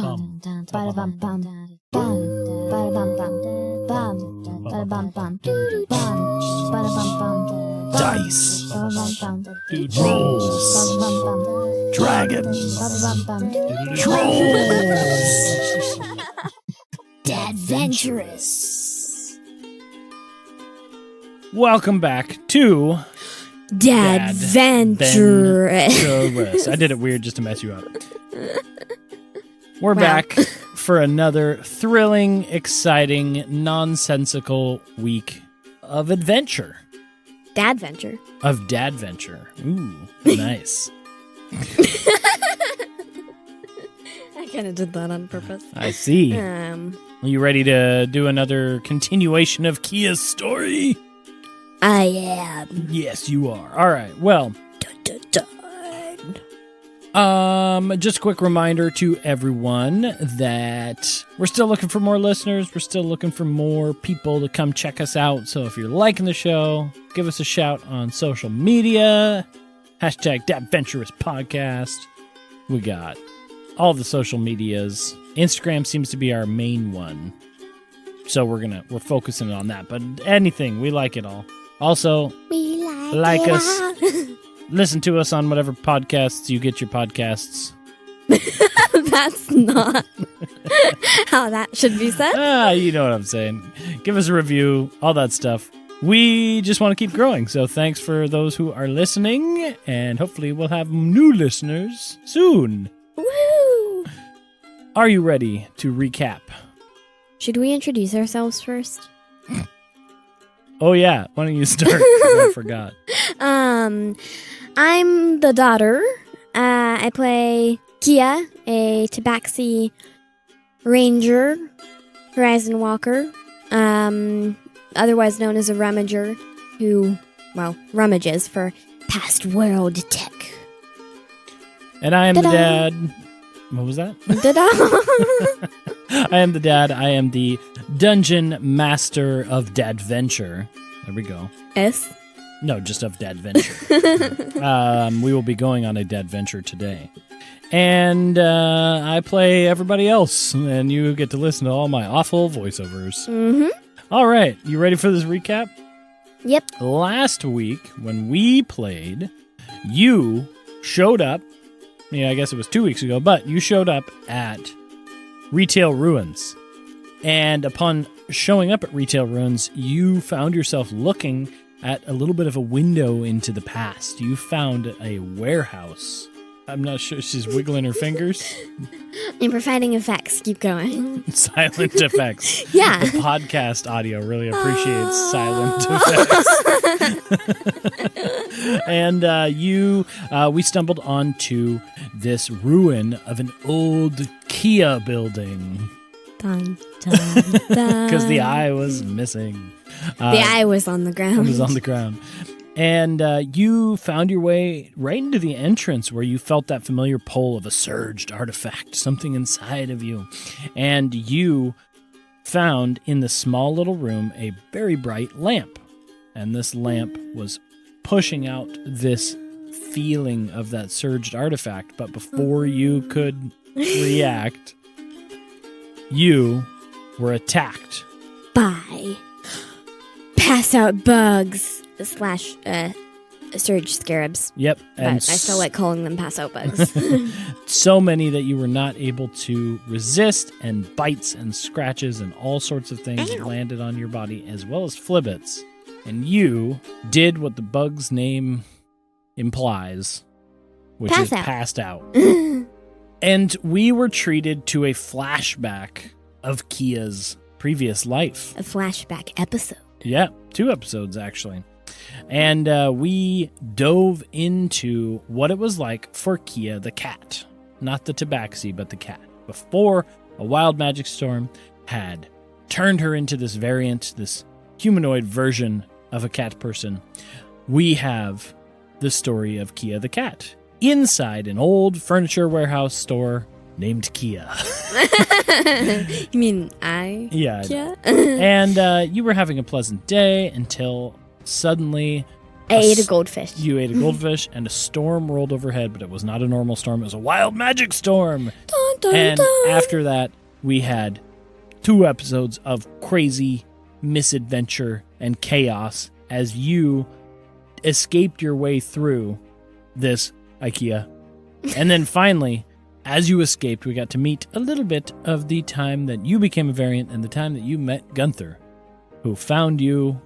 bum, bada bum bum, bum, bada bum bum, bada bum bum, bum, bada bum bum. Dice, rolls, dragons, trolls. Dadventurous. Welcome back to Dadventurous. I did it weird just to mess you up. We're back for another thrilling, exciting, nonsensical week of adventure. Dadventure. Of Dadventure. Ooh, nice. I kind of did that on purpose. I see. Are you ready to do another continuation of Kia's story? I am. Yes, you are. All right. Well, just a quick reminder to everyone that we're still looking for more listeners. We're still looking for more people to come check us out. So if you're liking the show, give us a shout on social media. Hashtag Dadventurous Podcast. We got all the social medias. Instagram seems to be our main one. So we're focusing on that. But anything, we like it all. Also, we like us. Listen to us on whatever podcasts you get your podcasts. That's not how that should be said. You know what I'm saying. Give us a review, all that stuff. We just want to keep growing, so thanks for those who are listening, and hopefully we'll have new listeners soon. Woo! Are you ready to recap? Should we introduce ourselves first? Oh yeah, why don't you start? 'Cause I forgot. I'm the daughter. I play Kia, a Tabaxi Ranger, Horizon Walker, otherwise known as a rummager, who, rummages for past world tech. And I am the dad. What was that? I am the dad. I am the dungeon master of Dadventure. There we go. S? No, just of Dadventure. We will be going on a Dadventure today. And I play everybody else, and you get to listen to all my awful voiceovers. Mm-hmm. All right, you ready for this recap? Yep. Last week, when we played, you showed up. I guess it was 2 weeks ago, but you showed up at Retail Ruins. And upon showing up at Retail Ruins, you found yourself looking at a little bit of a window into the past. You found a warehouse. I'm not sure. She's wiggling her fingers. I'm providing effects. Keep going. Silent effects. Yeah. The podcast audio really appreciates silent effects. And we stumbled onto this ruin of an old Kia building. Dun, dun, dun. Because the eye was missing. The eye was on the ground. It was on the ground. And you found your way right into the entrance where you felt that familiar pull of a surged artifact, something inside of you. And you found in the small little room a very bright lamp. And this lamp was pushing out this feeling of that surged artifact. But before you could react, you were attacked by pass out bugs / surge scarabs. Yep. But I still like calling them pass out bugs. So many that you were not able to resist, and bites and scratches and all sorts of things landed on your body, as well as Flibbits. And you did what the bug's name implies, which is passed out. And we were treated to a flashback of Kia's previous life. A flashback episode. Yeah, 2 episodes, actually. And we dove into what it was like for Kia the cat. Not the tabaxi, but the cat. Before a wild magic storm had turned her into this variant, this humanoid version of a cat person. We have the story of Kia the cat inside an old furniture warehouse store named Kia. You mean Kia? And you were having a pleasant day until suddenly I ate a goldfish. You ate a goldfish, and a storm rolled overhead, but it was not a normal storm. It was a wild magic storm. Dun, dun, And dun. after that, we had 2 episodes of crazy misadventure and chaos as you escaped your way through this IKEA. And then finally, as you escaped, we got to meet a little bit of the time that you became a variant and the time that you met Gunther, who found you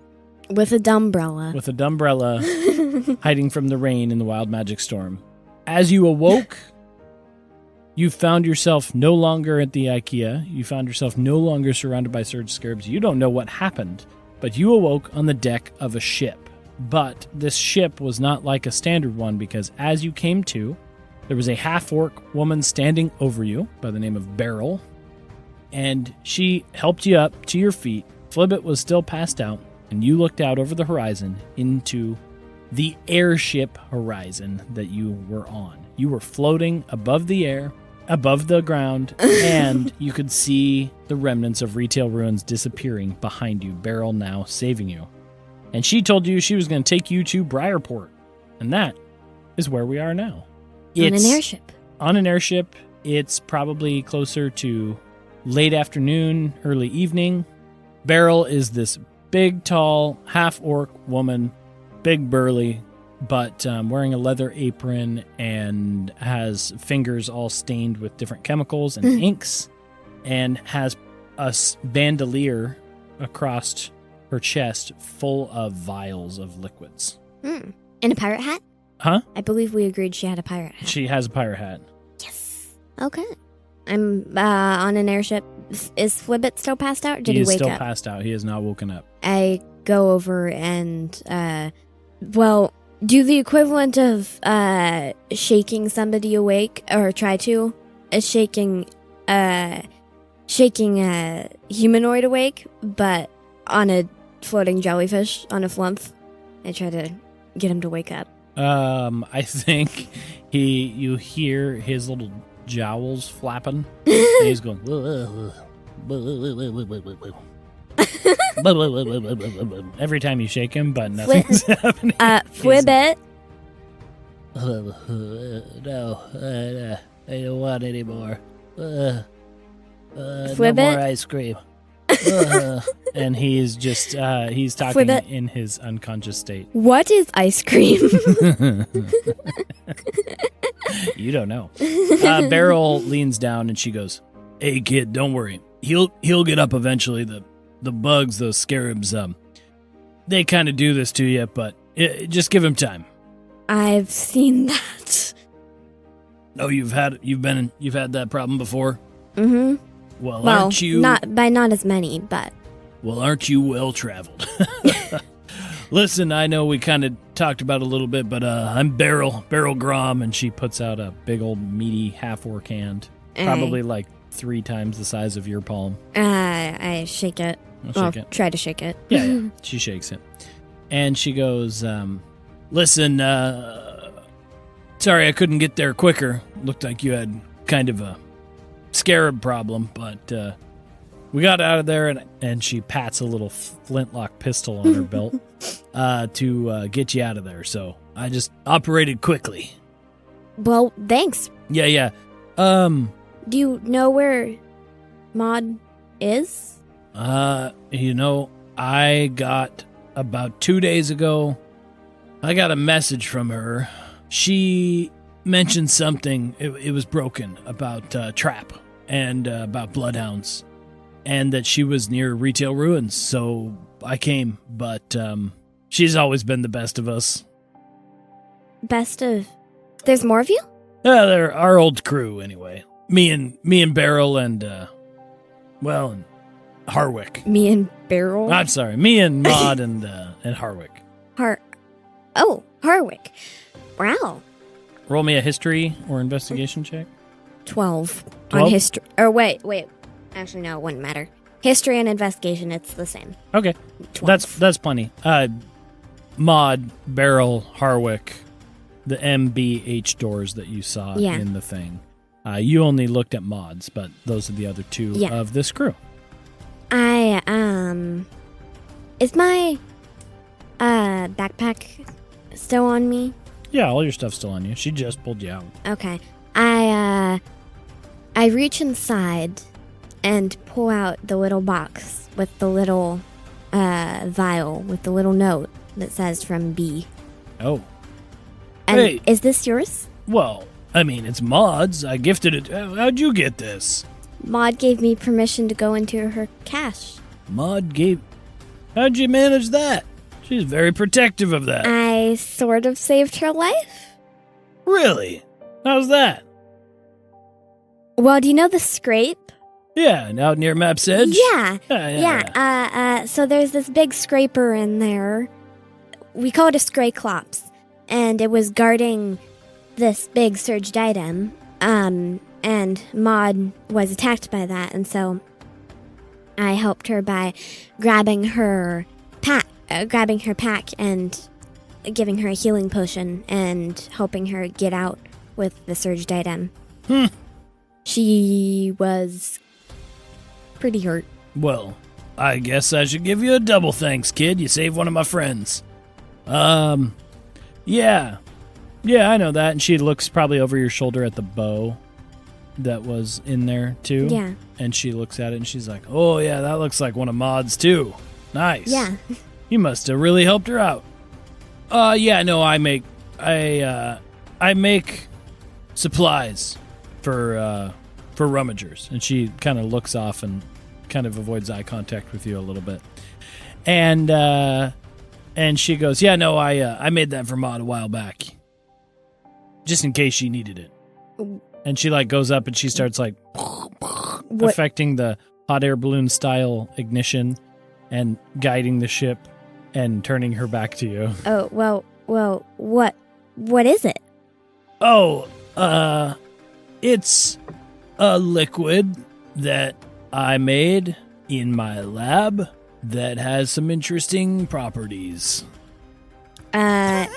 With a dumbrella. with a dumbrella hiding from the rain in the wild magic storm. As you awoke, you found yourself no longer at the IKEA. You found yourself no longer surrounded by surge scarabs. You don't know what happened, but you awoke on the deck of a ship. But this ship was not like a standard one because as you came to, there was a half-orc woman standing over you by the name of Beryl, and she helped you up to your feet. Flibbit was still passed out, and you looked out over the horizon into the airship horizon that you were on. You were floating above the air, above the ground, and you could see the remnants of retail ruins disappearing behind you, Beryl now saving you. And she told you she was going to take you to Briarport, and that is where we are now. On an airship. On an airship. It's probably closer to late afternoon, early evening. Beryl is this big, tall, half-orc woman, big, burly, but wearing a leather apron and has fingers all stained with different chemicals and inks, and has a bandolier across her chest full of vials of liquids. And a pirate hat? Huh? I believe we agreed she had a pirate hat. She has a pirate hat. Yes. Okay. I'm on an airship. Is Flibbit still passed out? Or did he wake He is still up? passed out. He has not woken up. I go over and, do the equivalent of shaking somebody awake, or try to, shaking a humanoid awake, but on a floating jellyfish, on a flump. I try to get him to wake up. I think you hear his little jowls flapping, and he's going, every time you shake him, but nothing's happening. Flibbit. No, I don't want any more. No Flibbit? more ice cream. And he's just, he's talking Flibbit? in his unconscious state. What is ice cream? You don't know. Beryl leans down and she goes, "Hey kid, don't worry. He'll get up eventually. The bugs, those scarabs, they kind of do this to you, but just give him time." I've seen that. Oh, you've had that problem before? Mm-hmm. Well, aren't you not as many, but Well, aren't you well traveled? Listen, I know we kind of talked about it a little bit, but I'm Beryl Grom, and she puts out a big old meaty half-orc hand, probably like 3 times the size of your palm. I shake it. Shake it. Try to shake it. Yeah, she shakes it. And she goes, listen, sorry I couldn't get there quicker. Looked like you had kind of a scarab problem, but we got out of there, and she pats a little flintlock pistol on her belt to get you out of there. So I just operated quickly. Well, thanks. Yeah. Do you know where Maud is? I got about 2 days ago, I got a message from her. She mentioned something, it was broken, about Trap and about bloodhounds, and that she was near Retail Ruins, so I came, but she's always been the best of us. Best of... There's more of you? They're our old crew, anyway. Me and Beryl and, and Harwick. Me and Beryl? I'm sorry, me and Maud and Harwick. Harwick. Wow. Roll me a history or investigation check. 12. 12? On history. Or wait. Actually, no, it wouldn't matter. History and investigation, it's the same. Okay. 12. That's plenty. Maud, Beryl, Harwick, the MBH doors that you saw in the thing. You only looked at Maud's, but those are the other 2 of this crew. Is my backpack still on me? Yeah, all your stuff's still on you. She just pulled you out. Okay. I reach inside and pull out the little box with the little vial with the little note that says from B. Oh. And hey. Is this yours? Well, I mean, it's Maud's. I gifted it. How'd you get this? Maud gave me permission to go into her cache. How'd you manage that? She's very protective of that. I sort of saved her life. Really? How's that? Well, do you know the scrape? Yeah, out near Map's Edge? Yeah. So there's this big scraper in there. We call it a Scrayclops. And it was guarding this big surged item. And Maud was attacked by that. And so I helped her by grabbing her pack and giving her a healing potion and helping her get out with the surged item. She was pretty hurt. Well, I guess I should give you a double thanks, kid. You saved one of my friends. Yeah, I know that. And she looks probably over your shoulder at the bow that was in there, too. Yeah. And she looks at it and she's like, oh, yeah, that looks like one of Maud's, too. Nice. Yeah. You must have really helped her out. Yeah, no, I make supplies for rummagers. And she kind of looks off and kind of avoids eye contact with you a little bit. And she goes, yeah, no, I made that for Maud a while back. Just in case she needed it. And she goes up and she starts affecting the hot air balloon style ignition and guiding the ship and turning her back to you. Oh, well, what is it? Oh, it's a liquid that I made in my lab that has some interesting properties. I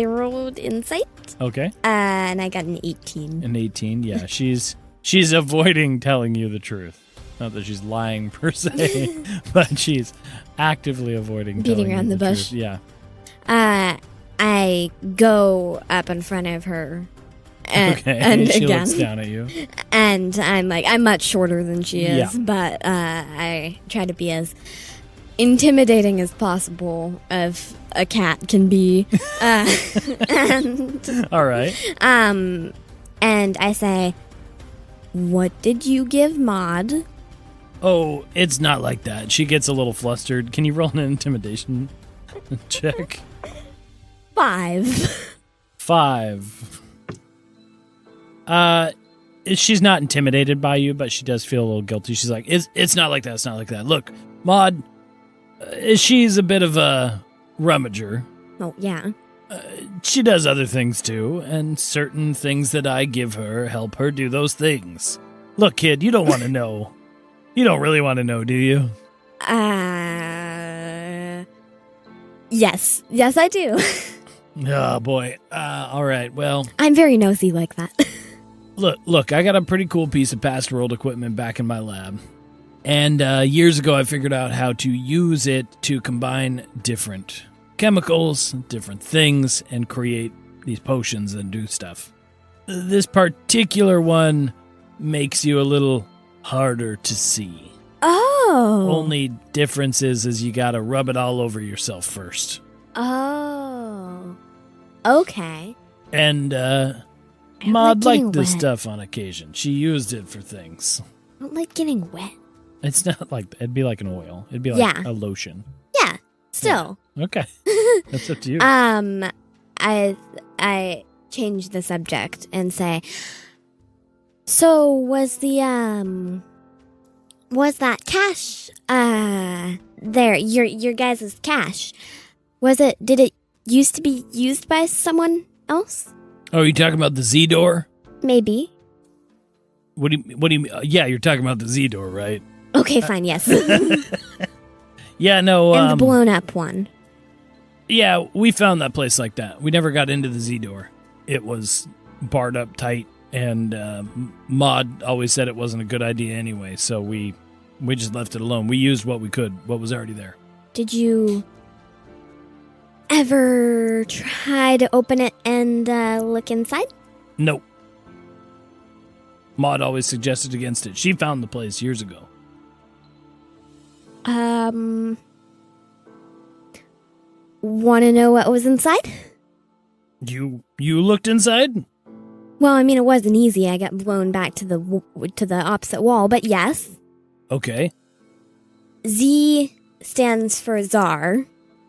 rolled insight. Okay. And I got an 18. An 18, yeah. She's avoiding telling you the truth. Not that she's lying per se, but she's actively avoiding beating telling around you the bush. Truth. Yeah. I go up in front of her. And she again, looks down at you. And I'm much shorter than she is, Yeah. but I try to be as intimidating as possible as a cat can be. And all right. And I say, what did you give Maud? Oh, it's not like that. She gets a little flustered. Can you roll an intimidation check? 5. 5. She's not intimidated by you, but she does feel a little guilty. She's like, it's not like that. It's not like that. Look, Maud, she's a bit of a rummager. Oh, yeah. She does other things too, and certain things that I give her help her do those things. Look, kid, you don't want to know. You don't really want to know, do you? Yes. Yes, I do. Oh, boy. All right, well. I'm very nosy like that. Look, I got a pretty cool piece of past world equipment back in my lab. And years ago, I figured out how to use it to combine different chemicals, different things, and create these potions and do stuff. This particular one makes you a little harder to see. Oh. Only difference is you gotta rub it all over yourself first. Oh. Okay. And, Maud liked this stuff on occasion. She used it for things. I don't like getting wet. It's not like, it'd be like an oil. It'd be like a lotion. Yeah, still. Yeah. Okay. That's up to you. I change the subject and say, so was that cache, there, your guys' cache, did it used to be used by someone else? Oh, are you talking about the Z door? Maybe. What do you mean? Yeah, you're talking about the Z door, right? Okay, fine, yes. Yeah, no, and the blown up one. Yeah, we found that place like that. We never got into the Z door. It was barred up tight, and Maud always said it wasn't a good idea anyway, so we just left it alone. We used what we could, what was already there. Did you ever try to open it and look inside? Nope. Maud always suggested against it. She found the place years ago. Want to know what was inside? You looked inside? Well, I mean, it wasn't easy. I got blown back to the opposite wall, but yes. Okay. Z stands for Czar.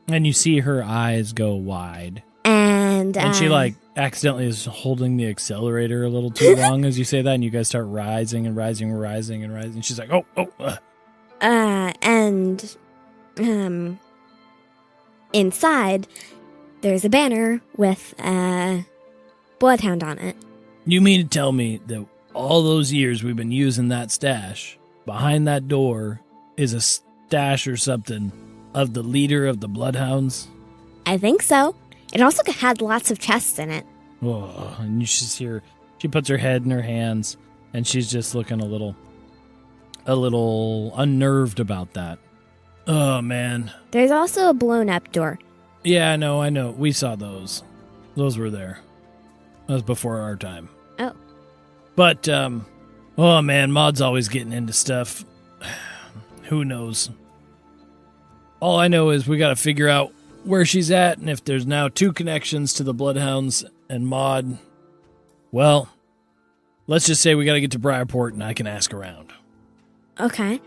And you see her eyes go wide. And she, accidentally is holding the accelerator a little too long as you say that, and you guys start rising and rising and rising and rising. She's like, inside, there's a banner with a bloodhound on it. You mean to tell me that all those years we've been using that stash, behind that door is a stash or something of the leader of the bloodhounds? I think so. It also had lots of chests in it. Oh, and you just hear she puts her head in her hands, and she's just looking a little unnerved about that. Oh, man. There's also a blown-up door. Yeah, I know. We saw those. Those were there. That was before our time. Oh. But, oh, man, Maud's always getting into stuff. Who knows? All I know is we got to figure out where she's at, and if there's now 2 connections to the Bloodhounds and Maud, well, let's just say we got to get to Briarport, and I can ask around. Okay.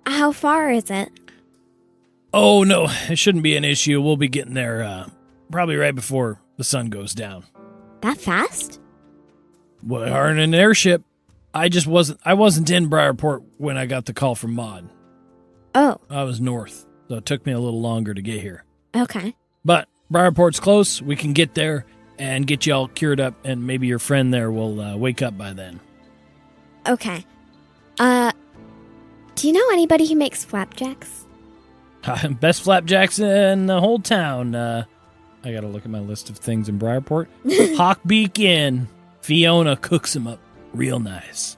How far is it? Oh, no, it shouldn't be an issue. We'll be getting there probably right before the sun goes down. That fast? Well, we are in an airship. I wasn't in Briarport when I got the call from Maud. Oh. I was north, so it took me a little longer to get here. Okay. But Briarport's close. We can get there and get you all cured up, and maybe your friend there will wake up by then. Okay. Do you know anybody who makes flapjacks? Best flapjacks in the whole town. I gotta look at my list of things in Briarport. Hawkbeak Inn. Fiona cooks them up real nice.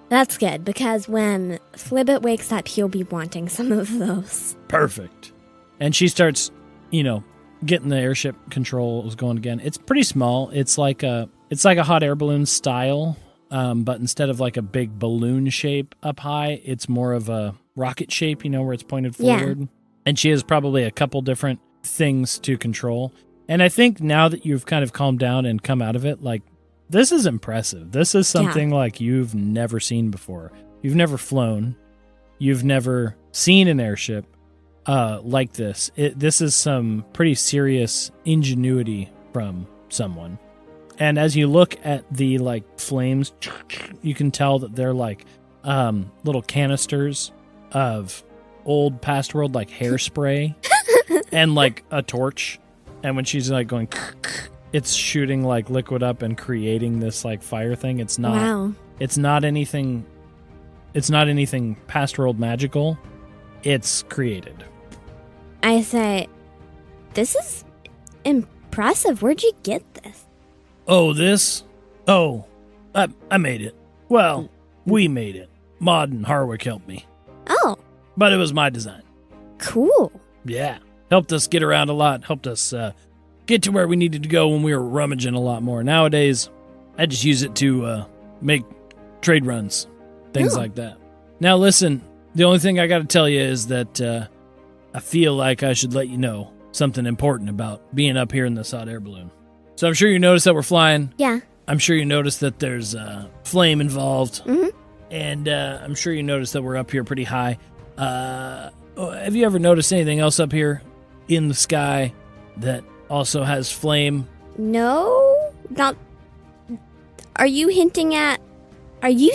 That's good, because when Flibbit wakes up, he'll be wanting some of those. Perfect. And she starts, getting the airship controls going again. It's pretty small. It's like a hot air balloon style, but instead of like a big balloon shape up high, it's more of a rocket shape, where it's pointed forward. Yeah. And she has probably a couple different things to control. And I think now that you've kind of calmed down and come out of it, this is impressive. This is something like you've never seen before. You've never flown. You've never seen an airship like this. This is some pretty serious ingenuity from someone. And as you look at the flames, you can tell that they're little canisters of old past world hairspray and a torch. And when she's going, it's shooting liquid up and creating this fire thing. It's not. Wow. It's not anything. It's not anything past world magical. It's created. I say, this is impressive. Where'd you get this? Oh, this? Oh, I made it. Well, we made it. Maud and Harwick helped me. Oh. But it was my design. Cool. Yeah. Helped us get around a lot. Helped us get to where we needed to go when we were rummaging a lot more. Nowadays, I just use it to make trade runs. Things like that. Now, listen. The only thing I got to tell you is that I feel like I should let you know something important about being up here in this hot air balloon. So I'm sure you noticed that we're flying. Yeah. I'm sure you noticed that there's flame involved. Mm-hmm. And I'm sure you noticed that we're up here pretty high. Have you ever noticed anything else up here in the sky that also has flame? No. Not. Are you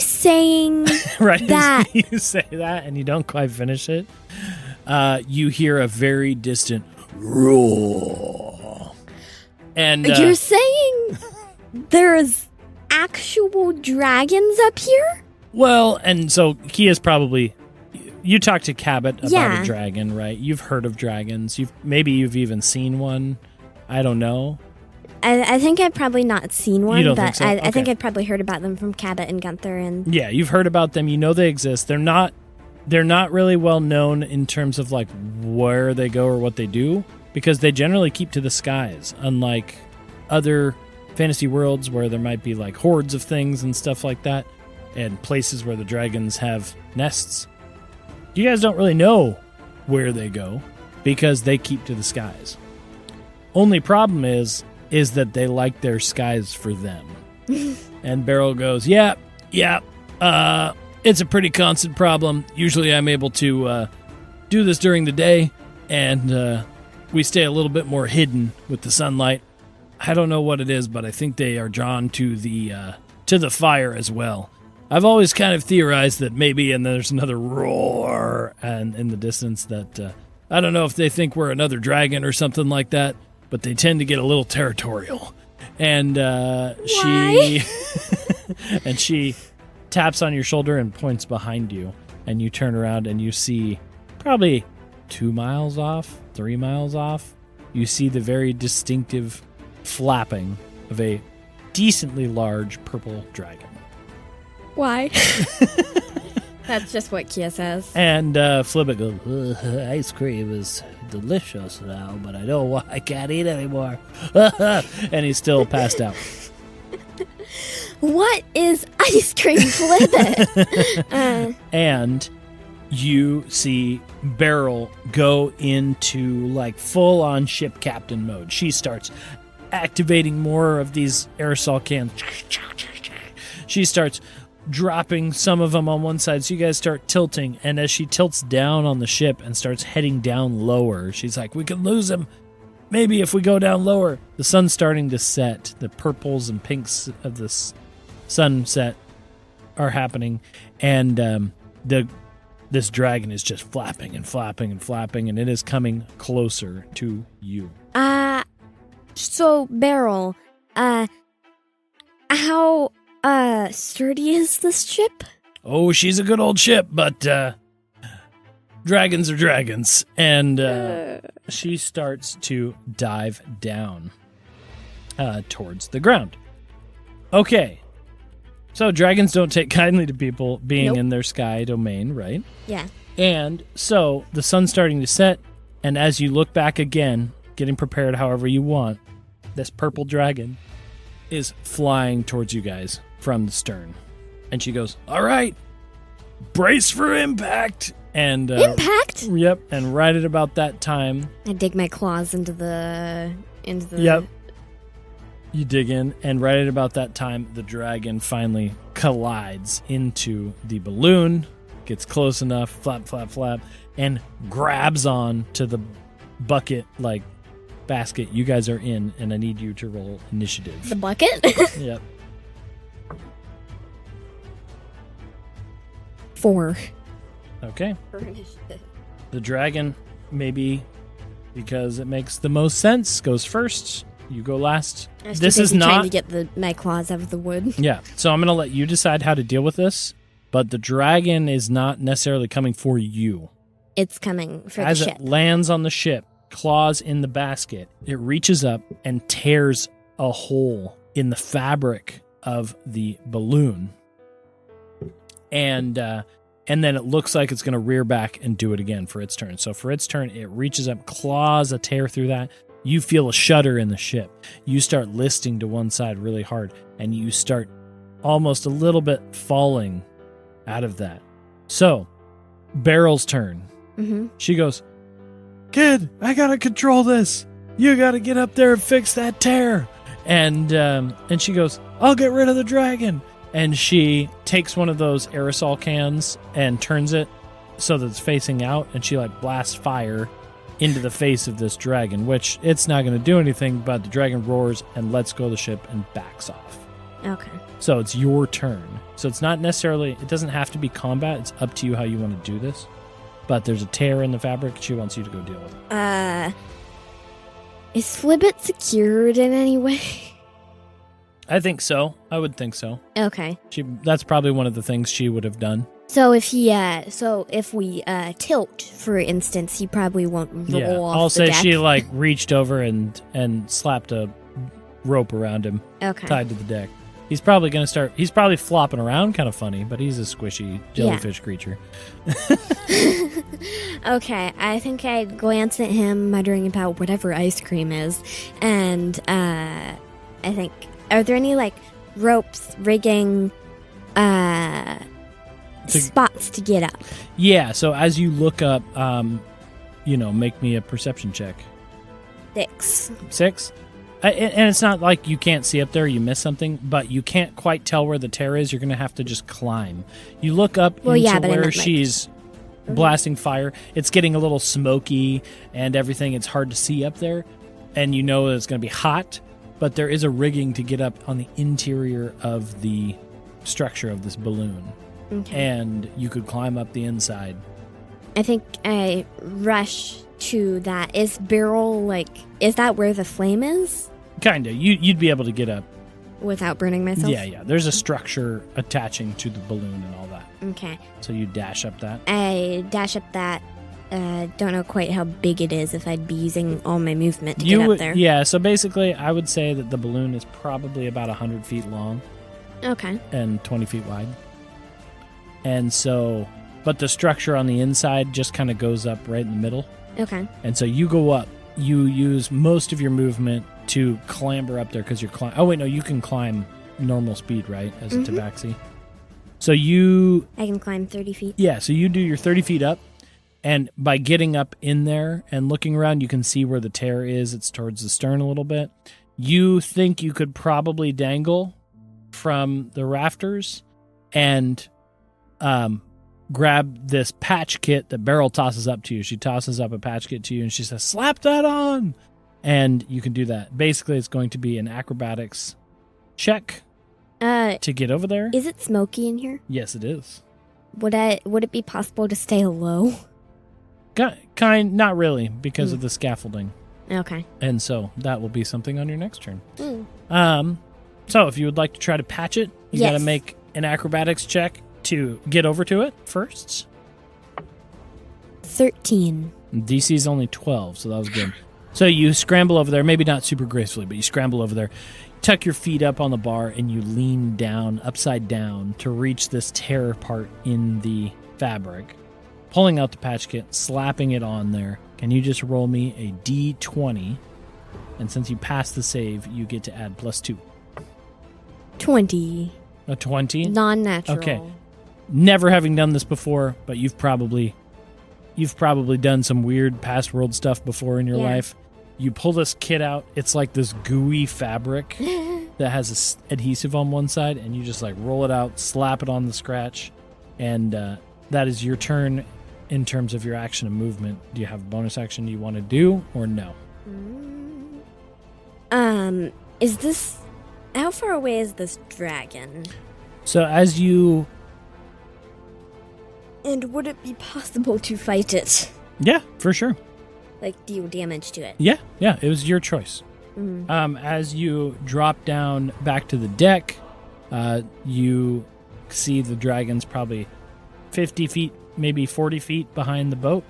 saying right, that? You say that and you don't quite finish it. You hear a very distant roar. And you're saying there's actual dragons up here? Well, and so he is probably. You talked to Cabot about a dragon, right? You've heard of dragons. Maybe you've even seen one. I don't know. I think I've probably not seen one, you don't but think so? I think I'd probably heard about them from Cabot and Gunther. And yeah, you've heard about them. You know they exist. They're not really well known in terms of where they go or what they do, because they generally keep to the skies, unlike other fantasy worlds where there might be like hordes of things and stuff like that, and places where the dragons have nests. You guys don't really know where they go because they keep to the skies. Only problem is that they like their skies for them. And Beryl goes, yeah, it's a pretty constant problem. Usually I'm able to do this during the day, and we stay a little bit more hidden with the sunlight. I don't know what it is, but I think they are drawn to the fire as well. I've always kind of theorized that maybe, and there's another roar and in the distance, that I don't know if they think we're another dragon or something like that, but they tend to get a little territorial. And she taps on your shoulder and points behind you, and you turn around and you see probably 2 miles off, 3 miles off, you see the very distinctive flapping of a decently large purple dragon. Why? That's just what Kia says. And Flibbit goes, ice cream is delicious now, but I know why I can't eat anymore. And he's still passed out. What is ice cream, Flibbit? And you see Beryl go into like full-on ship captain mode. She starts activating more of these aerosol cans. She starts dropping some of them on one side, so you guys start tilting, and as she tilts down on the ship and starts heading down lower, she's like, we could lose him. Maybe if we go down lower. The sun's starting to set. The purples and pinks of the sunset are happening, and this dragon is just flapping and flapping and flapping, and it is coming closer to you. So Beryl, how sturdy is this ship? Oh, she's a good old ship, but dragons are dragons. And she starts to dive down towards the ground. Okay. So dragons don't take kindly to people being in their sky domain, right? Yeah. And so the sun's starting to set, and as you look back again, getting prepared however you want, this purple dragon is flying towards you guys from the stern. And she goes, all right, brace for impact. And impact? Yep. And right at about that time, I dig my claws into the Yep. You dig in, and right at about that time, the dragon finally collides into the balloon, gets close enough, flap, flap, flap, and grabs on to the bucket, like, basket you guys are in, and I need you to roll initiative. The bucket? Yep. 4. Okay. The dragon, maybe because it makes the most sense, goes first. You go last. This is not trying to get my claws out of the wood. Yeah. So I'm going to let you decide how to deal with this, but the dragon is not necessarily coming for you. It's coming for the ship. As it lands on the ship, claws in the basket, it reaches up and tears a hole in the fabric of the balloon. And then it looks like it's going to rear back and do it again for its turn. So for its turn, it reaches up, claws a tear through that. You feel a shudder in the ship. You start listing to one side really hard, and you start almost a little bit falling out of that. So, Beryl's turn. Mm-hmm. She goes, kid, I got to control this. You got to get up there and fix that tear. And she goes, I'll get rid of the dragon. And she takes one of those aerosol cans and turns it so that it's facing out, and she like blasts fire into the face of this dragon, which it's not going to do anything, but the dragon roars and lets go of the ship and backs off. Okay. So it's your turn. So it's not necessarily, it doesn't have to be combat. It's up to you how you want to do this. But there's a tear in the fabric. She wants you to go deal with it. Is Flibbit secured in any way? I think so. I would think so. Okay. That's probably one of the things she would have done. So if we tilt, for instance, he probably won't roll off I'll the say deck. she like reached over and slapped a rope around him, tied to the deck. He's probably flopping around kind of funny, but he's a squishy jellyfish creature. Okay, I think I glance at him, muttering about whatever ice cream is, and I think, are there any like ropes, rigging, spots to get up? Yeah. So as you look up, make me a perception check. 6. And it's not like you can't see up there, you miss something, but you can't quite tell where the tear is. You're going to have to just climb. You look up into where she's blasting fire. It's getting a little smoky and everything. It's hard to see up there, and you know it's going to be hot, but there is a rigging to get up on the interior of the structure of this balloon. Okay. And you could climb up the inside. I think I rush to that. Is that where the flame is? Kinda. You'd be able to get up. Without burning myself? Yeah. There's a structure attaching to the balloon and all that. Okay. So you dash up that? I dash up that. Don't know quite how big it is if I'd be using all my movement to get up there. Yeah, so basically I would say that the balloon is probably about 100 feet long. Okay. And 20 feet wide. And so, but the structure on the inside just kind of goes up right in the middle. Okay. And so you go up. You use most of your movement to clamber up there because you're climbing. Oh, wait, no, you can climb normal speed, right, as a tabaxi? So I can climb 30 feet. Yeah, so you do your 30 feet up, and by getting up in there and looking around, you can see where the tear is. It's towards the stern a little bit. You think you could probably dangle from the rafters and grab this patch kit that Beryl tosses up to you. She tosses up a patch kit to you, and she says, slap that on! And you can do that. Basically, it's going to be an acrobatics check to get over there. Is it smoky in here? Yes, it is. Would it be possible to stay low? Not really, because of the scaffolding. Okay. And so that will be something on your next turn. Mm. So if you would like to try to patch it, you got to make an acrobatics check to get over to it first. 13. DC is only 12, so that was good. So you scramble over there, maybe not super gracefully, but you scramble over there, tuck your feet up on the bar, and you lean down, upside down, to reach this tear part in the fabric. Pulling out the patch kit, slapping it on there. Can you just roll me a D20? And since you passed the save, you get to add +2. 20. A 20? Non-natural. Okay. Never having done this before, but you've probably done some weird past world stuff before in your life. You pull this kit out. It's like this gooey fabric that has adhesive on one side, and you just like roll it out, slap it on the scratch, and that is your turn in terms of your action and movement. Do you have a bonus action you want to do, or no? Is this... How far away is this dragon? So as you... And would it be possible to fight it? Yeah, for sure. Like, deal damage to it? Yeah, it was your choice. As you drop down back to the deck, you see the dragon's probably 50 feet, maybe 40 feet behind the boat.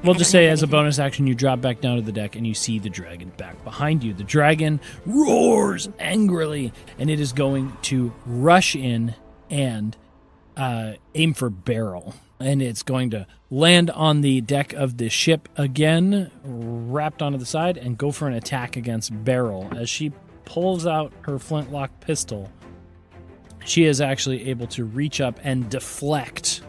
We'll just say as a bonus action, you drop back down to the deck and you see the dragon back behind you. The dragon roars angrily, and it is going to rush in and aim for Beryl. And it's going to land on the deck of the ship again, wrapped onto the side, and go for an attack against Beryl. As she pulls out her flintlock pistol, she is actually able to reach up and deflect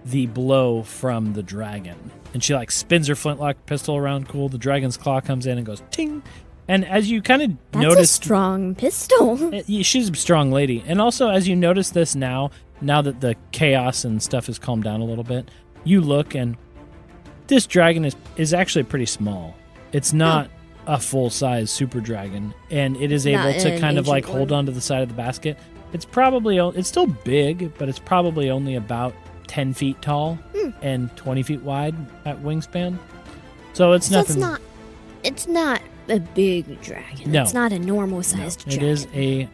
the blow from the dragon. And she like spins her flintlock pistol around. Cool. The dragon's claw comes in and goes ting. And as you kind of notice, that's a strong pistol. She's a strong lady. And also, as you notice this now that the chaos and stuff has calmed down a little bit, you look and this dragon is actually pretty small. It's not a full-size super dragon, and it is able to kind of like hold onto the side of the basket. It's still big, but it's probably only about 10 feet tall and 20 feet wide at wingspan. So it's nothing. It's not a big dragon. No. It's not a normal sized dragon. It is a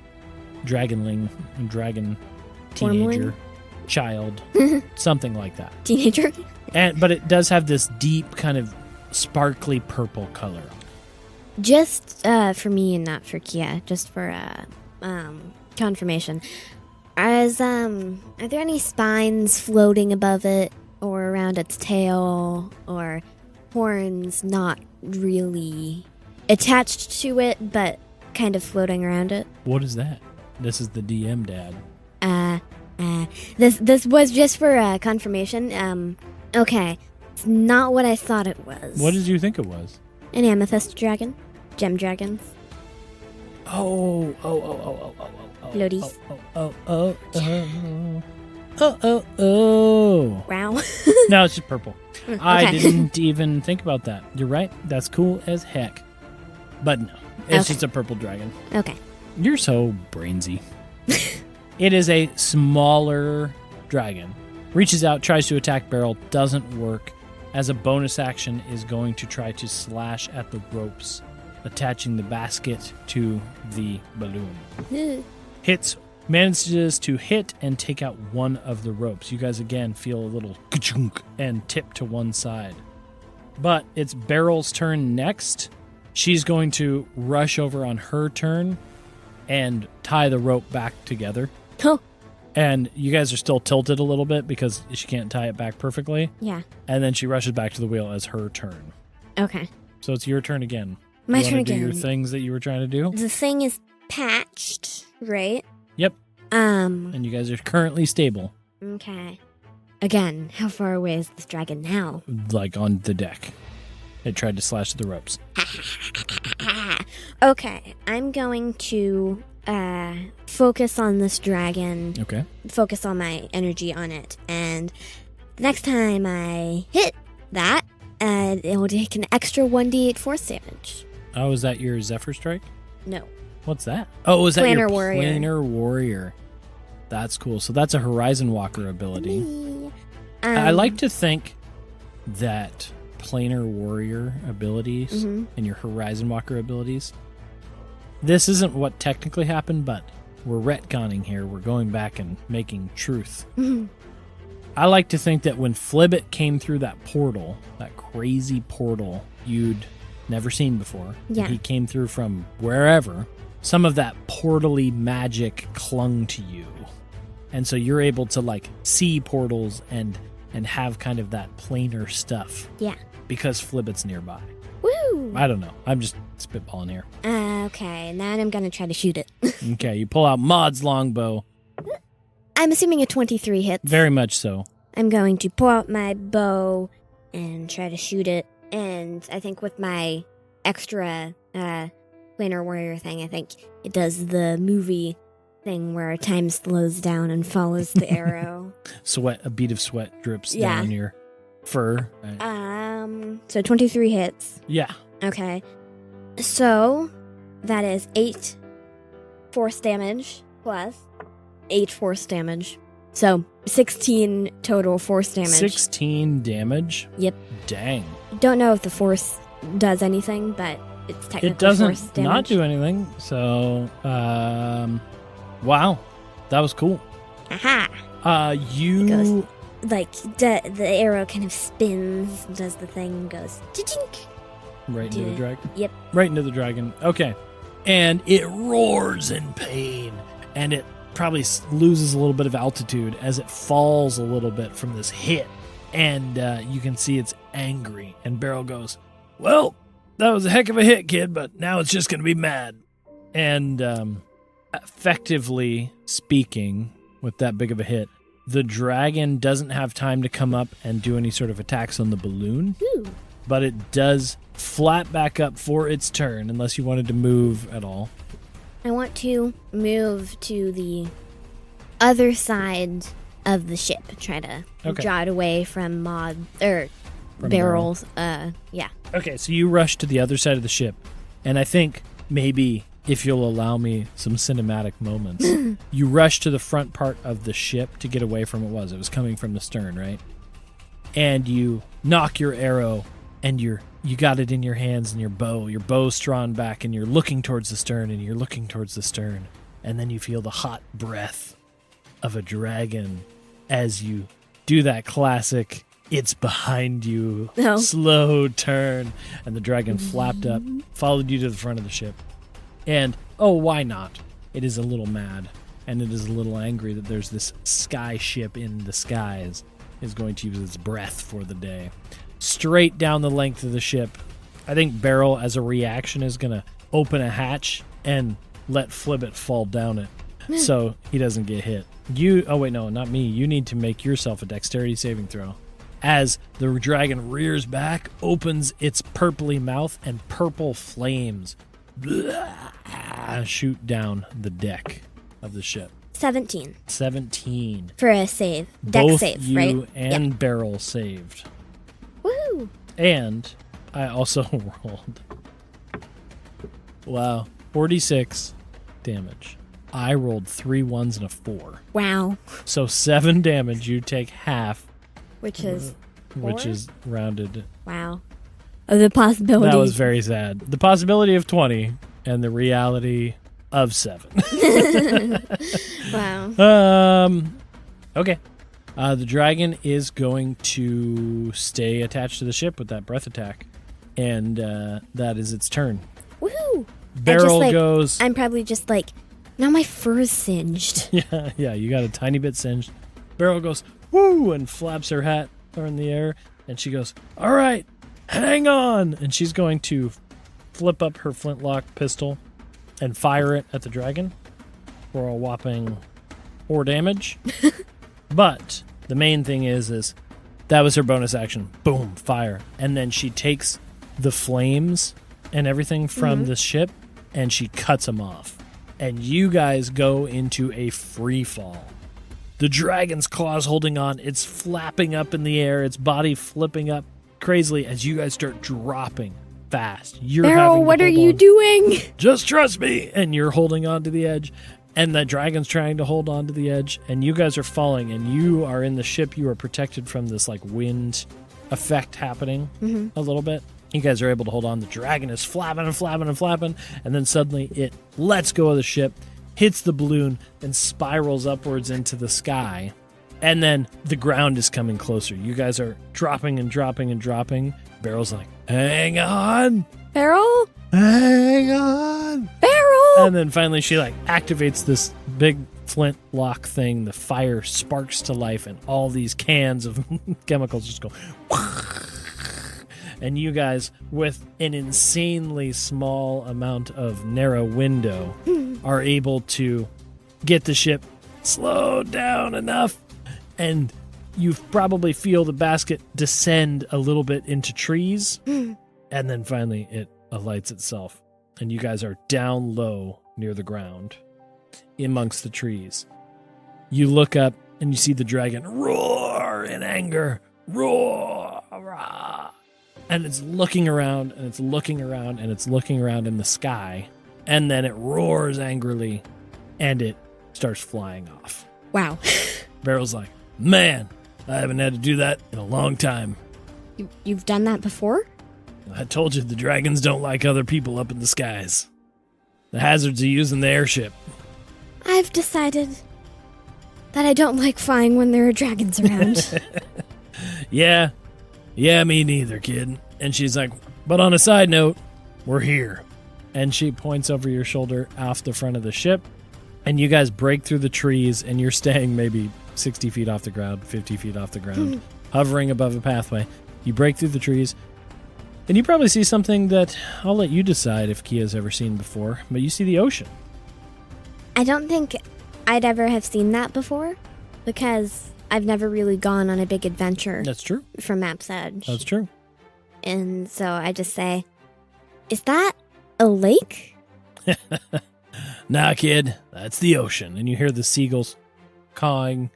dragon teenager, child, something like that. Teenager? But it does have this deep kind of sparkly purple color. Just for me and not for Kia, just for confirmation. Are there any spines floating above it? or around its tail, or horns not really attached to it, but kind of floating around it. What is that? This is the DM dad. This was just for confirmation. Okay, it's not what I thought it was. What did you think it was? An amethyst dragon, gem dragons. Oh. Floaties. Oh. Wow. No, it's just purple. Okay. I didn't even think about that. You're right. That's cool as heck. But no, it's just a purple dragon. Okay. You're so brainsy. It is a smaller dragon. Reaches out, tries to attack Beryl, doesn't work. As a bonus action, is going to try to slash at the ropes, attaching the basket to the balloon. Hits, manages to hit and take out one of the ropes. You guys again feel a little ka-chunk and tip to one side. But it's Beryl's turn next. She's going to rush over on her turn and tie the rope back together. Oh. And you guys are still tilted a little bit because she can't tie it back perfectly. Yeah. And then she rushes back to the wheel as her turn. Okay. So it's your turn again. My you turn wanna do again. your things that you were trying to do? The thing is patched, right? Yep. And you guys are currently stable, Okay. Again, how far away is this dragon now? like on the deck. It tried to slash the ropes. Okay, I'm going to focus on this dragon. Okay. Focus all my energy on it, and the next time I hit that, it will take an extra 1d8 force damage. Oh, is that your Zephyr Strike? No. What's that? Oh, is that your Planar Warrior. Planar Warrior? That's cool. So that's a Horizon Walker ability. I like to think that Planar Warrior abilities and your Horizon Walker abilities, this isn't what technically happened, but we're retconning here. We're going back and making truth. I like to think that when Flibbit came through that portal, that crazy portal you'd never seen before, Yeah. and he came through from wherever, some of that portally magic clung to you. And so you're able to like see portals and have kind of that planar stuff. Yeah. Because Flibbit's nearby. Woo! I don't know. I'm just spitballing here. Okay, now I'm going to try to shoot it. Okay, you pull out Maud's longbow. I'm assuming a 23 hits. Very much so. I'm going to pull out my bow and try to shoot it. And I think with my extra planar warrior thing, I think it does the movie thing where time slows down and follows the arrow. A bead of sweat drips Yeah. down your fur. Right. So 23 hits. Yeah. Okay. So that is 8 force damage plus 8 force damage. So 16 total force damage. 16 damage? Yep. Dang. Don't know if the force does anything, but it's technically It doesn't force damage. not do anything. So, wow. That was cool. Aha! You... Goes- Like, the arrow kind of spins, does the thing, goes, tink. Right into the dragon? Yep. Right into the dragon. Okay. And it roars in pain. And it probably loses a little bit of altitude as it falls a little bit from this hit. And you can see it's angry. And Beryl goes, well, that was a heck of a hit, kid, but now it's just going to be mad. And effectively speaking, with that big of a hit, the dragon doesn't have time to come up and do any sort of attacks on the balloon. Ooh. But it does flat back up for its turn, unless you wanted to move at all. I want to move to the other side of the ship. Try to draw it away from Barrel's. Yeah. Okay, so you rush to the other side of the ship, and I think maybe, if you'll allow me some cinematic moments, you rush to the front part of the ship to get away from it was coming from the stern, right? And you knock your arrow, and you got it in your hands and your bow's drawn back, and you're looking towards the stern, and you're looking towards the stern, and then you feel the hot breath of a dragon as you do that classic, it's behind you, slow turn, and the dragon flapped up, followed you to the front of the ship. And, why not? It is a little mad, and it is a little angry that there's this sky ship in the skies. is going to use its breath for the day. Straight down the length of the ship. I think Beryl, as a reaction, is going to open a hatch and let Flibbit fall down it so he doesn't get hit. Oh wait, no, not me. You need to make yourself a dexterity saving throw. As the dragon rears back, opens its purpley mouth, and purple flames shoot down the deck of the ship. 17. 17. For a save. Dex Both save, you right? and Beryl saved. Woo! And I also rolled, 46 damage. I rolled 3 1s and a 4. Wow. So 7 damage. You take half, Which is 4? which is rounded. Wow. Of the possibility. That was very sad. The possibility of 20 and the reality of 7. Wow. Okay. The dragon is going to stay attached to the ship with that breath attack. And that is its turn. Woohoo! Beryl goes... I'm probably just like, now my fur is singed. Yeah, you got a tiny bit singed. Beryl goes, woo, and flaps her hat in the air. And she goes, all right, hang on. And she's going to flip up her flintlock pistol and fire it at the dragon for a whopping 4 damage. But the main thing is that was her bonus action. Boom, fire. And then she takes the flames and everything from the ship and she cuts them off. And you guys go into a free fall. The dragon's claws holding on. It's flapping up in the air. Its body flipping up crazily as you guys start dropping fast. Beryl, what are you doing? Just trust me. And you're holding on to the edge. And the dragon's trying to hold on to the edge. And you guys are falling. And you are in the ship. You are protected from this like wind effect happening a little bit. You guys are able to hold on. The dragon is flapping and flapping and flapping. And then suddenly it lets go of the ship, hits the balloon, and spirals upwards into the sky. And then the ground is coming closer. You guys are dropping and dropping and dropping. Beryl's like, hang on. Beryl? Hang on. Beryl! And then finally she like activates this big flintlock thing. The fire sparks to life and all these cans of chemicals just go... And you guys, with an insanely small amount of narrow window, are able to get the ship slowed down enough. And you probably feel the basket descend a little bit into trees. And then finally it alights itself. And you guys are down low near the ground amongst the trees. You look up and you see the dragon roar in anger. Roar! Rah. And it's looking around, and it's looking around, and it's looking around in the sky. And then it roars angrily, and it starts flying off. Wow. Beryl's like, man, I haven't had to do that in a long time. You've done that before? I told you the dragons don't like other people up in the skies. The hazards of using the airship. I've decided that I don't like flying when there are dragons around. Yeah, me neither, kid. And she's like, but on a side note, we're here. And she points over your shoulder off the front of the ship. And you guys break through the trees, and you're staying maybe 60 feet off the ground, 50 feet off the ground, hovering above a pathway. You break through the trees, and you probably see something that I'll let you decide if Kia's ever seen before, but you see the ocean. I don't think I'd ever have seen that before, because I've never really gone on a big adventure. That's true. From Map's Edge. That's true. And so I just say, is that a lake? Nah, kid, that's the ocean. And you hear the seagulls cawing,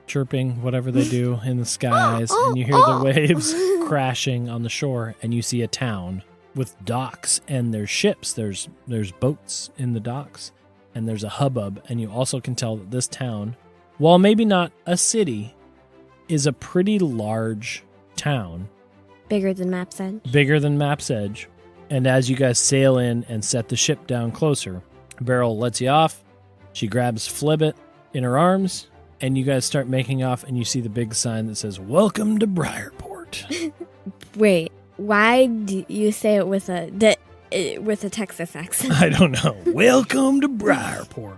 chirping, whatever they do in the skies. And you hear the waves crashing on the shore. And you see a town with docks, and there's ships. There's boats in the docks, and there's a hubbub. And you also can tell that this town, while maybe not a city, is a pretty large town. Bigger than Map's Edge? Bigger than Map's Edge. And as you guys sail in and set the ship down closer, Beryl lets you off. She grabs Flibbit in her arms, and you guys start making off, and you see the big sign that says, "Welcome to Briarport." Wait, why do you say it with a Texas accent? I don't know. Welcome to Briarport.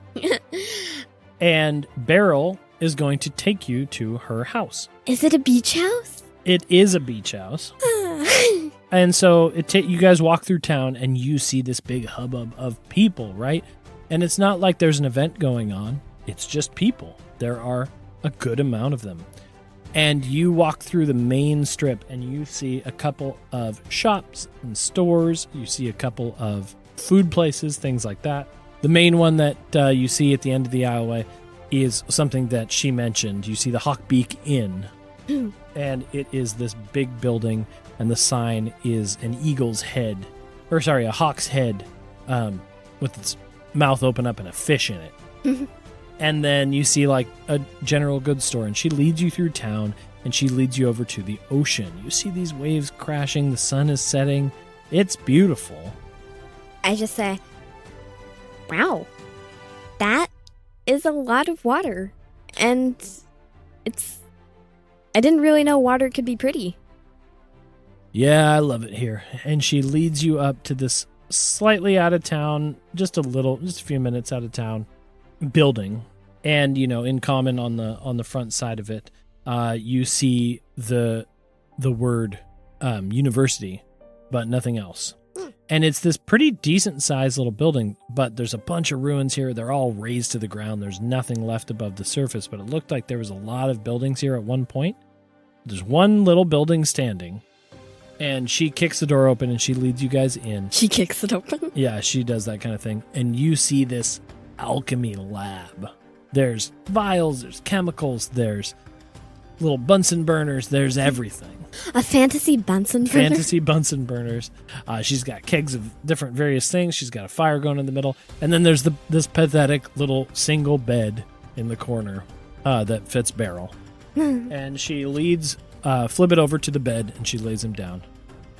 And Beryl is going to take you to her house. Is it a beach house? It is a beach house. And so you guys walk through town and you see this big hubbub of people, right? And it's not like there's an event going on. It's just people. There are a good amount of them. And you walk through the main strip and you see a couple of shops and stores. You see a couple of food places, things like that. The main one that you see at the end of the aisleway is something that she mentioned. You see the Hawkbeak Inn. And it is this big building, and the sign is an eagle's head, a hawk's head, with its mouth open up and a fish in it. And then you see like a general goods store, and she leads you through town, and she leads you over to the ocean. You see these waves crashing, the sun is setting. It's beautiful. I just say, wow, that is a lot of water. And I didn't really know water could be pretty. Yeah, I love it here. And she leads you up to this slightly out of town, just a few minutes out of town building. And, in common on the front side of it, you see the word university, but nothing else. And it's this pretty decent sized little building, but there's a bunch of ruins here. They're all razed to the ground. There's nothing left above the surface, but it looked like there was a lot of buildings here at one point. There's one little building standing, and she kicks the door open and she leads you guys in. She kicks it open? Yeah, she does that kind of thing. And you see this alchemy lab. There's vials, there's chemicals, there's little Bunsen burners, there's everything. A fantasy Bunsen burner? Fantasy Bunsen burners. She's got kegs of different various things. She's got a fire going in the middle. And then there's this pathetic little single bed in the corner that fits Beryl. And she leads Flibbit over to the bed, and she lays him down.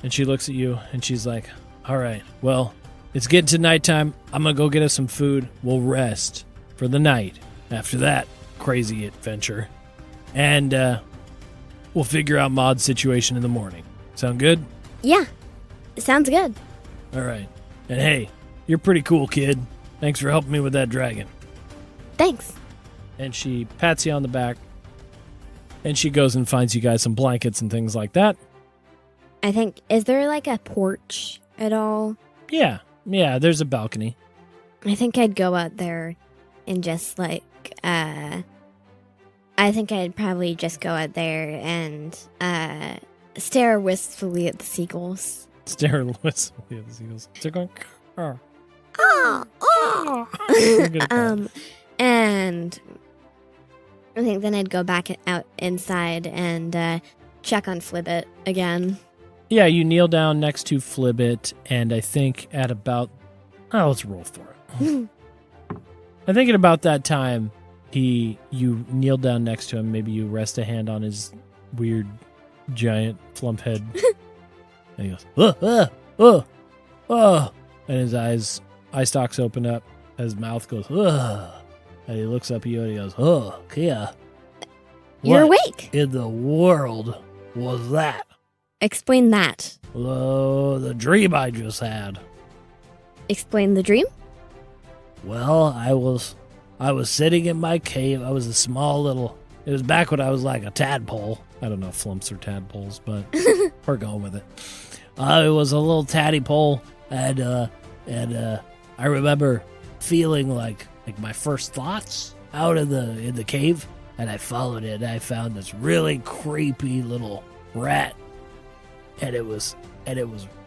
And she looks at you, and she's like, all right, well, it's getting to nighttime. I'm going to go get us some food. We'll rest for the night after that crazy adventure. And we'll figure out Maud's situation in the morning. Sound good? Yeah, sounds good. All right. And hey, you're pretty cool, kid. Thanks for helping me with that dragon. Thanks. And she pats you on the back. And she goes and finds you guys some blankets and things like that. I think, is there like a porch at all? Yeah, there's a balcony. I think I'd go out there and just I think I'd probably just go out there and stare wistfully at the seagulls. Stare wistfully at the seagulls. They're going, oh. And I think then I'd go back out inside and check on Flibbit again. Yeah, you kneel down next to Flibbit, and I think at about... let's roll for it. I think at about that time, you kneel down next to him. Maybe you rest a hand on his weird, giant flump head. And he goes, and his eye stalks open up. His mouth goes, and he looks up at you and he goes, Kia. You're what awake. In the world was that? Explain that. The dream I just had. Explain the dream? Well, I was sitting in my cave. I was a small little... It was back when I was like a tadpole. I don't know if flumps are tadpoles, but we're going with it. I was a little tadpole, and I remember feeling like my first thoughts out in the cave, and I followed it, and I found this really creepy little rat, and it was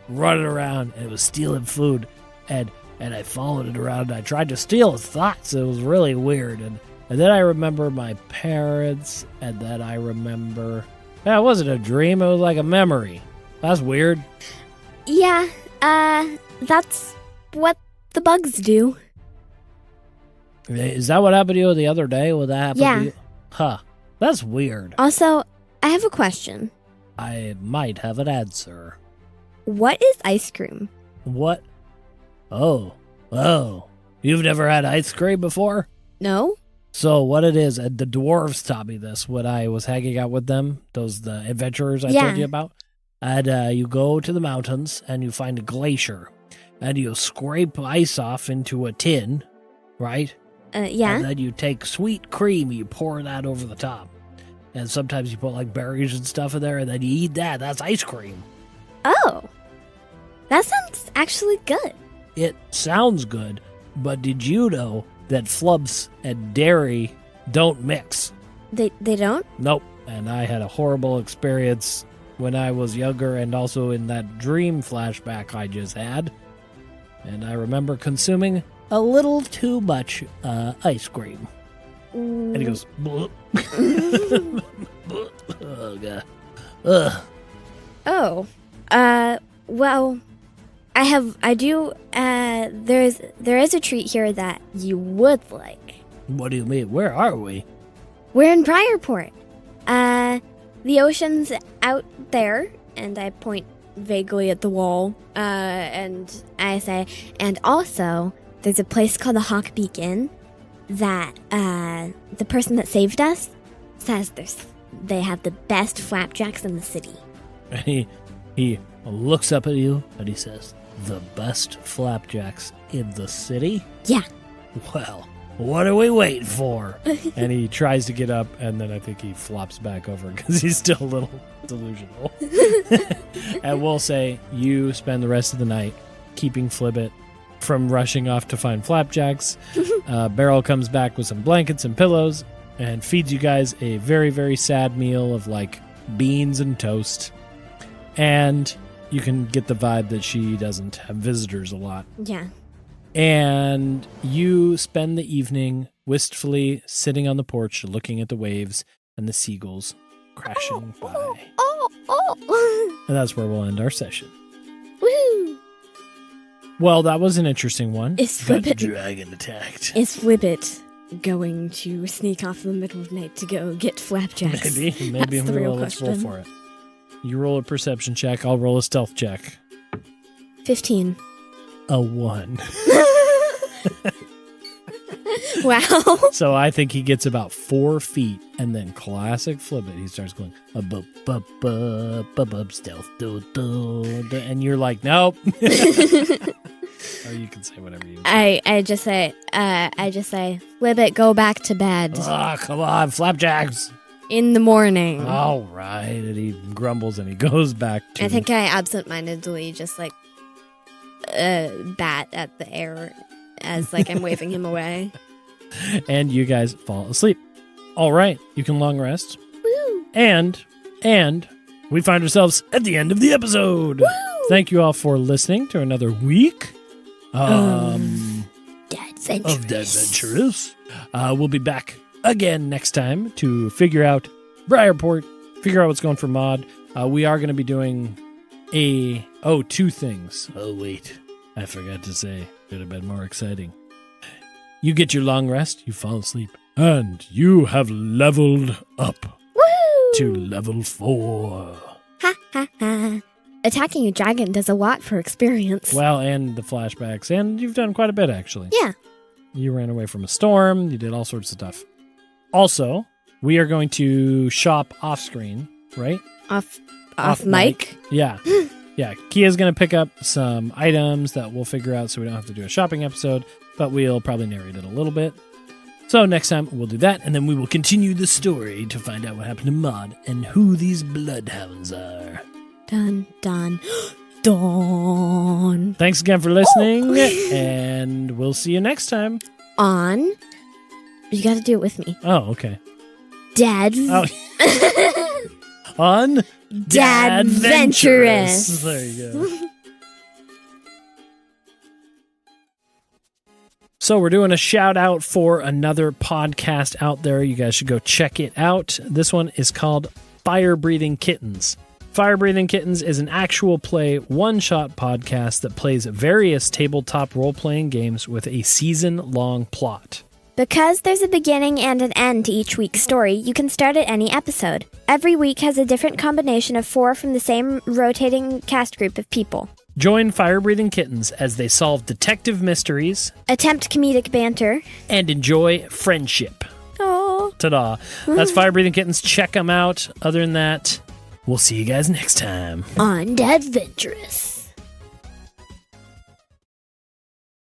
running around, and it was stealing food, and I followed it around, and I tried to steal his thoughts. It was really weird, and then I remember my parents, and then I remember... It wasn't a dream, it was like a memory. That's weird. Yeah, that's what the bugs do. Is that what happened to you the other day? Would that happen Yeah. to you? Huh. That's weird. Also, I have a question. I might have an answer. What is ice cream? What? Oh. You've never had ice cream before? No? So what it is, the dwarves taught me this when I was hanging out with them, the adventurers I told you about. And you go to the mountains and you find a glacier and you scrape ice off into a tin, right? Yeah. And then you take sweet cream, you pour that over the top. And sometimes you put like berries and stuff in there, and then you eat that. That's ice cream. Oh. That sounds actually good. It sounds good, but did you know that flubs and dairy don't mix? They don't? Nope. And I had a horrible experience when I was younger and also in that dream flashback I just had. And I remember consuming a little too much ice cream. And he goes, "Bleh." Oh, God. Ugh. Oh. Well, there is a treat here that you would like. What do you mean? Where are we? We're in Briarport. The ocean's out there, and I point vaguely at the wall, and I say, and also, there's a place called the Hawk Beacon that, the person that saved us says they have the best flapjacks in the city. And he looks up at you and he says, "The best flapjacks in the city?" Yeah. Well, what are we waiting for? And he tries to get up, and then I think he flops back over because he's still a little delusional. And we'll say you spend the rest of the night keeping Flibbit from rushing off to find flapjacks. Beryl comes back with some blankets and pillows and feeds you guys a very, very sad meal of like beans and toast. And you can get the vibe that she doesn't have visitors a lot. Yeah. And you spend the evening wistfully sitting on the porch looking at the waves and the seagulls crashing by. Oh. And that's where we'll end our session. Woo! Well, that was an interesting one. Is But Flibbit- dragon attacked. Is Flibbit going to sneak off in the middle of the night to go get flapjacks? Maybe That's the real let's roll question. for it. You roll a perception check. I'll roll a stealth check. 15. A 1. Wow. So I think he gets about 4 feet, and then classic Flibbit, he starts going, stealth, and you're like, nope. Or you can say whatever you want. I just say, Flibbit, go back to bed Ah, come on, flapjacks. in the morning. All right. And he grumbles and he goes back to... I think I absentmindedly just like bat at the air as like I'm waving him away. And you guys fall asleep. All right. You can long rest. Woo! And we find ourselves at the end of the episode. Woo! Thank you all for listening to another week Dead of Dead Adventurous. We'll be back again next time to figure out Briarport, figure out what's going for Mod. We are going to be doing 2 things. Oh, wait. I forgot to say. Could have been more exciting. You get your long rest, you fall asleep, and you have leveled up Woo! to level 4. Ha ha ha. Attacking a dragon does a lot for experience. Well, and the flashbacks, and you've done quite a bit, actually. Yeah. You ran away from a storm, you did all sorts of stuff. Also, we are going to shop off-screen, right? Off mic. Yeah. Yeah, Kia's going to pick up some items that we'll figure out so we don't have to do a shopping episode, but we'll probably narrate it a little bit. So next time we'll do that, and then we will continue the story to find out what happened to Maud and who these bloodhounds are. Dun dun dun. Thanks again for listening, and we'll see you next time. On. You got to do it with me. Oh, okay. Dead. Oh. On Dadventurous. There you go. So we're doing a shout out for another podcast out there. You guys should go check it out. This one is called Fire Breathing Kittens. Fire Breathing Kittens is an actual play one-shot podcast that plays various tabletop role-playing games with a season-long plot. Because there's a beginning and an end to each week's story, you can start at any episode. Every week has a different combination of 4 from the same rotating cast group of people. Join Fire Breathing Kittens as they solve detective mysteries, Attempt comedic banter. and enjoy friendship. Oh. Ta-da. That's Fire Breathing Kittens. Check them out. Other than that, we'll see you guys next time. On Dadventurous.